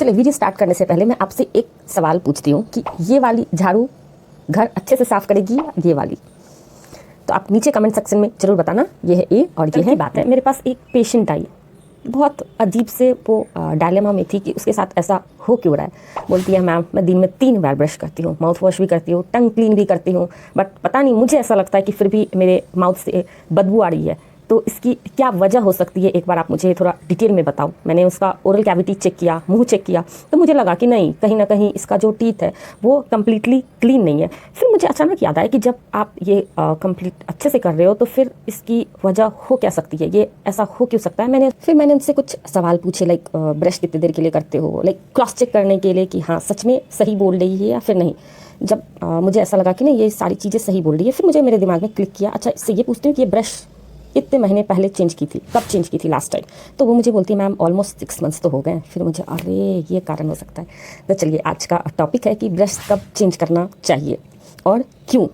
चलिए video start करने से पहले मैं आपसे एक सवाल पूछती हूँ कि ये वाली झाड़ू घर अच्छे से साफ करेगी या ये वाली? तो आप नीचे कमेंट सेक्शन में जरूर बताना। ये है ए और ये है बात है। मेरे पास एक पेशेंट आई, बहुत अजीब से वो डायलेमा में थी कि उसके साथ ऐसा हो क्यों रहा है। बोलती है मैम मैं दिन में 3 बार ब्रश करती हूँ, माउथ वॉश भी करती हूँ, टंग क्लीन भी करती हूँ, बट पता नहीं मुझे ऐसा लगता है कि फिर भी मेरे माउथ से बदबू आ रही है। तो इसकी क्या वजह हो सकती है, एक बार आप मुझे थोड़ा डिटेल में बताओ। मैंने उसका ओरल कैविटी चेक किया, मुंह चेक किया, तो मुझे लगा कि नहीं, कहीं ना कहीं इसका जो टीथ है वो कम्प्लीटली क्लीन नहीं है। फिर मुझे अचानक याद आया कि जब आप ये कंप्लीट अच्छे से कर रहे हो तो फिर इसकी वजह हो क्या सकती है, ये ऐसा हो क्यों सकता है। मैंने उनसे कुछ सवाल पूछे, लाइक ब्रश कितनी देर के लिए करते हो, लाइक क्रॉस चेक करने के लिए कि हाँ सच में सही बोल रही है या फिर नहीं। जब मुझे ऐसा लगा कि नहीं ये सारी चीज़ें सही बोल रही है, फिर मुझे मेरे दिमाग में क्लिक किया, अच्छा इससे ये पूछती हूँ कि ये ब्रश कितने महीने पहले चेंज की थी, कब चेंज की थी लास्ट टाइम। तो वो मुझे बोलती है मैम ऑलमोस्ट 6 मंथ्स तो हो गए। फिर मुझे अरे ये कारण हो सकता है। तो चलिए आज का टॉपिक है कि ब्रश कब चेंज करना चाहिए और क्यों।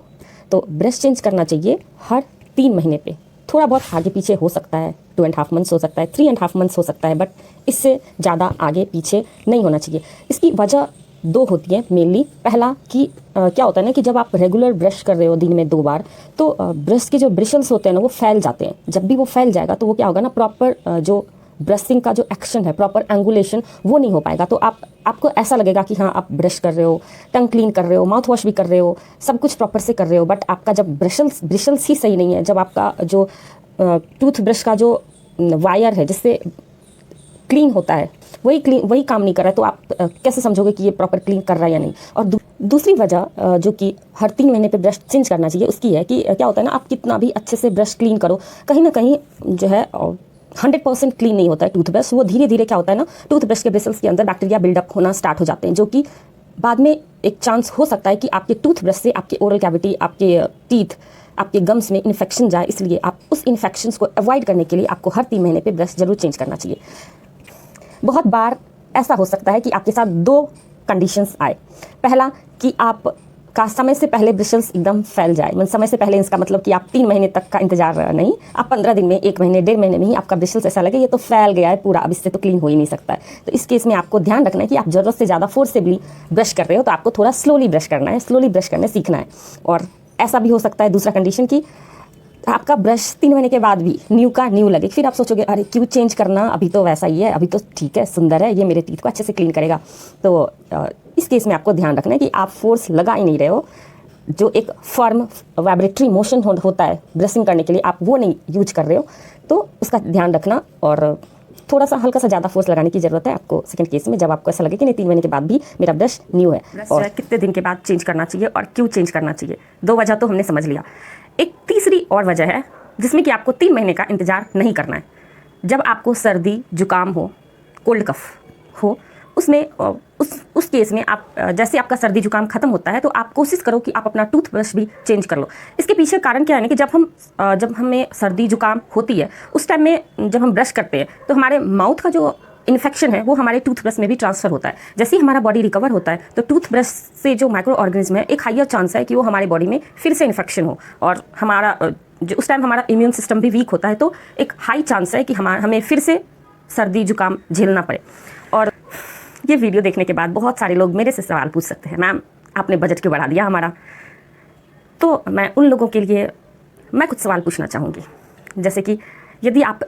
तो ब्रश चेंज करना चाहिए हर 3 महीने पे। थोड़ा बहुत आगे पीछे हो सकता है, 2.5 मंथ्स हो सकता है, 3.5 मंथ्स हो सकता है, बट इससे ज़्यादा आगे पीछे नहीं होना चाहिए। इसकी वजह 2 होती है मेनली। पहला कि क्या होता है ना कि जब आप रेगुलर ब्रश कर रहे हो दिन में 2 बार, तो ब्रश के जो ब्रिशल्स होते हैं ना वो फैल जाते हैं। जब भी वो फैल जाएगा तो वो क्या होगा ना, प्रॉपर जो ब्रशिंग का जो एक्शन है, प्रॉपर एंगुलेशन वो नहीं हो पाएगा। तो आपको ऐसा लगेगा कि हाँ आप ब्रश कर रहे हो, टंग क्लीन कर रहे हो, माउथ वॉश भी कर रहे हो, सब कुछ प्रॉपर से कर रहे हो, बट आपका जब ब्रिशल्स ही सही नहीं है, जब आपका जो टूथ ब्रश का जो वायर है जिससे क्लीन होता है वही काम नहीं कर रहा है, तो आप कैसे समझोगे कि ये प्रॉपर क्लीन कर रहा है या नहीं। और दूसरी वजह जो कि हर 3 महीने पे ब्रश चेंज करना चाहिए उसकी है कि क्या होता है ना, आप कितना भी अच्छे से ब्रश क्लीन करो, कहीं ना कहीं जो है 100% क्लीन नहीं होता है टूथब्रश। वो धीरे धीरे क्या होता है ना, टूथब्रश के ब्रिसल्स के अंदर बैक्टीरिया बिल्डअप होना स्टार्ट हो जाते हैं, जो कि बाद में एक चांस हो सकता है कि आपके टूथब्रश से आपके ओरल कैविटी, आपके टीथ, आपके गम्स में इन्फेक्शन जाए। इसलिए आप उस इन्फेक्शन को अवॉइड करने के लिए आपको हर 3 महीने पे ब्रश जरूर चेंज करना चाहिए। बहुत बार ऐसा हो सकता है कि आपके साथ 2 कंडीशंस आए। पहला कि आप का समय से पहले ब्रिशल्स एकदम फैल जाए। मतलब समय से पहले इसका मतलब कि आप 3 महीने तक का इंतजार नहीं, आप 15 दिन में, 1 महीने, 1.5 महीने में ही आपका ब्रिशल्स ऐसा लगे ये तो फैल गया है पूरा, अब इससे तो क्लीन हो ही नहीं सकता है। तो इस केस में आपको ध्यान रखना है कि आप ज़रूरत से ज़्यादा फोर्सेबली ब्रश कर रहे हो, तो आपको थोड़ा स्लोली ब्रश करना है, स्लोली ब्रश करना सीखना है। और ऐसा भी हो सकता है दूसरा कंडीशन कि आपका ब्रश 3 महीने के बाद भी न्यू का न्यू लगे, फिर आप सोचोगे अरे क्यों चेंज करना, अभी तो वैसा ही है, अभी तो ठीक है, सुंदर है, ये मेरे टीथ को अच्छे से क्लीन करेगा। तो इस केस में आपको ध्यान रखना है कि आप फोर्स लगा ही नहीं रहे हो, जो एक फर्म वाइब्रेटरी मोशन होता है ब्रशिंग करने के लिए, आप वो नहीं यूज कर रहे हो, तो उसका ध्यान रखना। और थोड़ा सा हल्का सा ज़्यादा फोर्स लगाने की ज़रूरत है आपको सेकंड केस में, जब आपको ऐसा लगे कि नहीं 3 महीने के बाद भी मेरा ब्रश न्यू है। और कितने दिन के बाद चेंज करना चाहिए और क्यों चेंज करना चाहिए, 2 वजह तो हमने समझ लिया। एक तीसरी और वजह है जिसमें कि आपको 3 महीने का इंतजार नहीं करना है। जब आपको सर्दी जुकाम हो, कोल्ड कफ हो, उसमें उस केस में आप जैसे आपका सर्दी जुकाम खत्म होता है तो आप कोशिश करो कि आप अपना टूथब्रश भी चेंज कर लो। इसके पीछे कारण क्या है ना कि जब हमें सर्दी जुकाम होती है उस टाइम में जब हम ब्रश करते हैं तो हमारे माउथ का जो इन्फेक्शन है वो हमारे टूथब्रश में भी ट्रांसफर होता है। जैसे ही हमारा बॉडी रिकवर होता है तो टूथब्रश से जो माइक्रो ऑर्गेनिज्म है, एक हाइयर चांस है कि वो हमारे बॉडी में फिर से इन्फेक्शन हो, और हमारा जो उस टाइम हमारा इम्यून सिस्टम भी वीक होता है, तो एक हाई चांस है कि हमें फिर से सर्दी जुकाम झेलना पड़े। और ये वीडियो देखने के बाद बहुत सारे लोग मेरे से सवाल पूछ सकते हैं, मैम आपने बजट क्यों बढ़ा दिया हमारा। तो मैं उन लोगों के लिए मैं कुछ सवाल पूछना चाहूँगी, जैसे कि यदि आप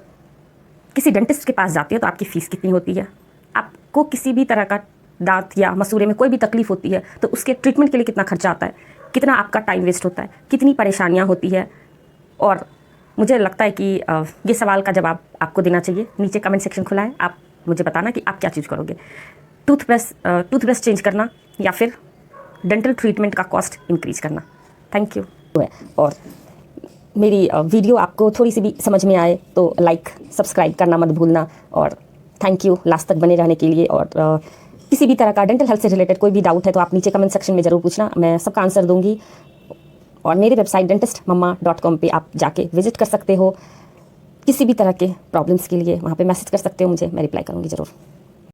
किसी डेंटिस्ट के पास जाते हो तो आपकी फ़ीस कितनी होती है, आपको किसी भी तरह का दांत या मसूड़े में कोई भी तकलीफ होती है तो उसके ट्रीटमेंट के लिए कितना खर्चा आता है, कितना आपका टाइम वेस्ट होता है, कितनी परेशानियाँ होती है। और मुझे लगता है कि ये सवाल का जवाब आपको देना चाहिए। नीचे कमेंट सेक्शन खुला है, आप मुझे बताना कि आप क्या चूज़ करोगे, टूथब्रश चेंज करना या फिर डेंटल ट्रीटमेंट का कॉस्ट इंक्रीज करना। Thank you. और मेरी वीडियो आपको थोड़ी सी भी समझ में आए तो लाइक सब्सक्राइब करना मत भूलना। और थैंक यू लास्ट तक बने रहने के लिए। और किसी भी तरह का डेंटल हेल्थ से रिलेटेड कोई भी डाउट है तो आप नीचे कमेंट सेक्शन में ज़रूर पूछना, मैं सबका आंसर दूंगी। और मेरी वेबसाइट dentistmamma.com पे आप जाके विजिट कर सकते हो। किसी भी तरह के प्रॉब्लम्स के लिए वहाँ पे मैसेज कर सकते हो मुझे, मैं रिप्लाई करूँगी ज़रूर।